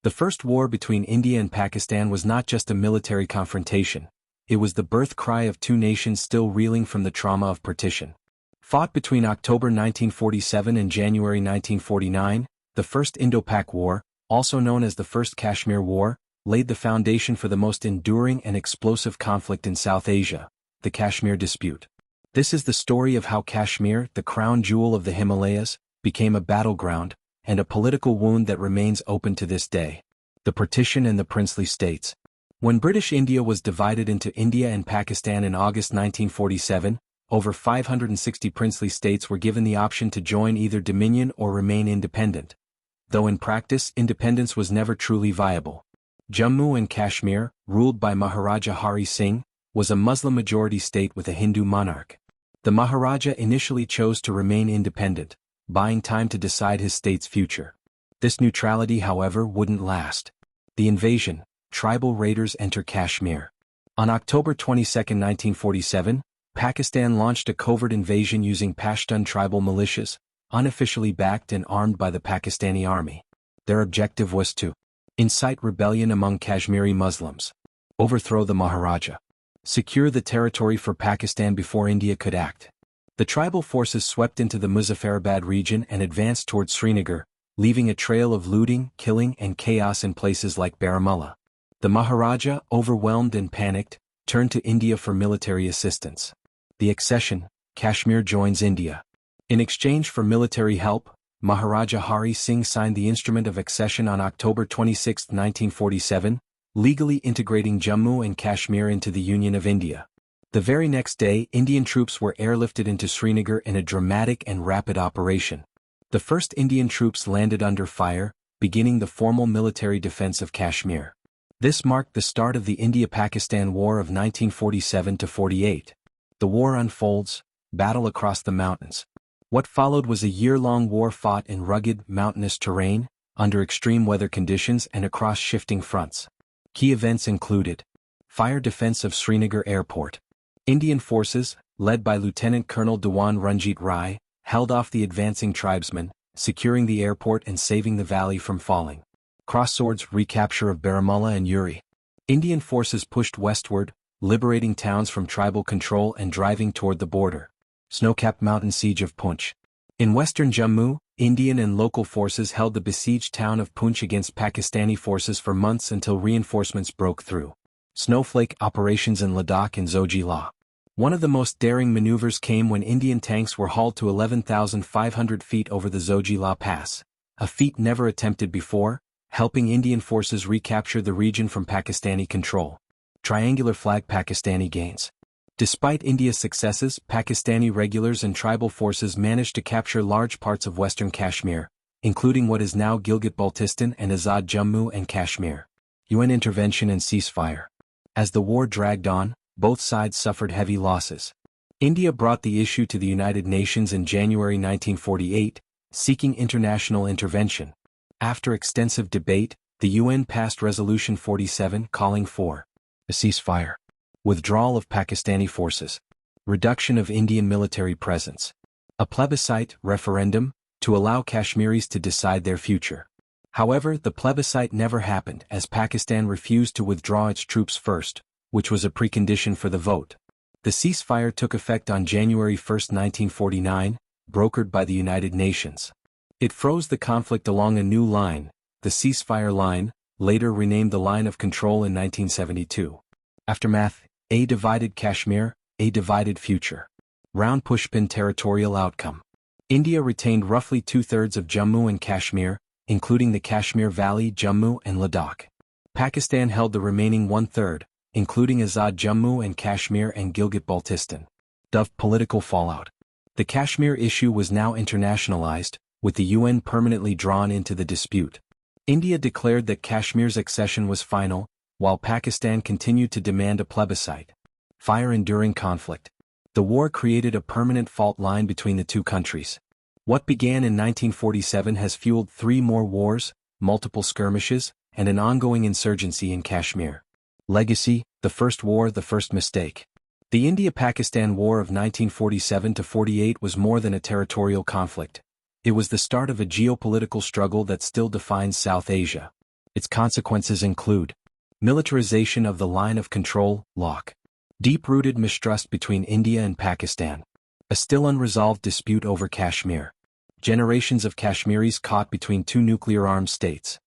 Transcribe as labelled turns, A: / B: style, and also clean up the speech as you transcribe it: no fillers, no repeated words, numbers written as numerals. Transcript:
A: The first war between India and Pakistan was not just a military confrontation, it was the birth cry of two nations still reeling from the trauma of partition. Fought between October 1947 and January 1949, the First Indo-Pak War, also known as the First Kashmir War, laid the foundation for the most enduring and explosive conflict in South Asia, the Kashmir dispute. This is the story of how Kashmir, the crown jewel of the Himalayas, became a battleground, and a political wound that remains open to this day. The partition and the princely states. When British India was divided into India and Pakistan in August 1947, over 560 princely states were given the option to join either dominion or remain independent. Though in practice independence was never truly viable. Jammu and Kashmir, ruled by Maharaja Hari Singh, was a Muslim-majority state with a Hindu monarch. The Maharaja initially chose to remain independent, buying time to decide his state's future. This neutrality, however, wouldn't last. The invasion, tribal raiders enter Kashmir. On October 22, 1947, Pakistan launched a covert invasion using Pashtun tribal militias, unofficially backed and armed by the Pakistani army. Their objective was to incite rebellion among Kashmiri Muslims, overthrow the Maharaja, secure the territory for Pakistan before India could act. The tribal forces swept into the Muzaffarabad region and advanced towards Srinagar, leaving a trail of looting, killing, and chaos in places like Baramulla. The Maharaja, overwhelmed and panicked, turned to India for military assistance. The accession, Kashmir joins India. In exchange for military help, Maharaja Hari Singh signed the Instrument of Accession on October 26, 1947, legally integrating Jammu and Kashmir into the Union of India. The very next day, Indian troops were airlifted into Srinagar in a dramatic and rapid operation. The first Indian troops landed under fire, beginning the formal military defense of Kashmir. This marked the start of the India-Pakistan War of 1947-48. The war unfolds, battle across the mountains. What followed was a year-long war fought in rugged, mountainous terrain, under extreme weather conditions and across shifting fronts. Key events included fire defense of Srinagar Airport. Indian forces, led by Lieutenant Colonel Dewan Ranjit Rai, held off the advancing tribesmen, securing the airport and saving the valley from falling. Crossroads recapture of Baramulla and Uri. Indian forces pushed westward, liberating towns from tribal control and driving toward the border. Snow-capped mountain siege of Poonch. In western Jammu, Indian and local forces held the besieged town of Poonch against Pakistani forces for months until reinforcements broke through. Snowflake operations in Ladakh and Zojila. One of the most daring maneuvers came when Indian tanks were hauled to 11,500 feet over the Zojila Pass, a feat never attempted before, helping Indian forces recapture the region from Pakistani control. Triangular flag Pakistani gains. Despite India's successes, Pakistani regulars and tribal forces managed to capture large parts of western Kashmir, including what is now Gilgit-Baltistan and Azad Jammu and Kashmir. UN intervention and ceasefire. As the war dragged on, both sides suffered heavy losses. India brought the issue to the United Nations in January 1948, seeking international intervention. After extensive debate, the UN passed Resolution 47 calling for a ceasefire, withdrawal of Pakistani forces, reduction of Indian military presence, a plebiscite referendum to allow Kashmiris to decide their future. However, the plebiscite never happened as Pakistan refused to withdraw its troops first, which was a precondition for the vote. The ceasefire took effect on January 1, 1949, brokered by the United Nations. It froze the conflict along a new line, the ceasefire line, later renamed the Line of Control in 1972. Aftermath: a divided Kashmir, a divided future. Round pushpin territorial outcome. India retained roughly two-thirds of Jammu and Kashmir, including the Kashmir Valley, Jammu and Ladakh. Pakistan held the remaining one-third, including Azad Jammu and Kashmir and Gilgit-Baltistan. Political fallout. The Kashmir issue was now internationalized, with the UN permanently drawn into the dispute. India declared that Kashmir's accession was final, while Pakistan continued to demand a plebiscite. Enduring conflict. The war created a permanent fault line between the two countries. What began in 1947 has fueled 3 more wars, multiple skirmishes, and an ongoing insurgency in Kashmir. Legacy: the first war, the first mistake. The India-Pakistan War of 1947-48 was more than a territorial conflict. It was the start of a geopolitical struggle that still defines South Asia. Its consequences include militarization of the line of control, LOC, deep-rooted mistrust between India and Pakistan, a still unresolved dispute over Kashmir, generations of Kashmiris caught between two nuclear-armed states,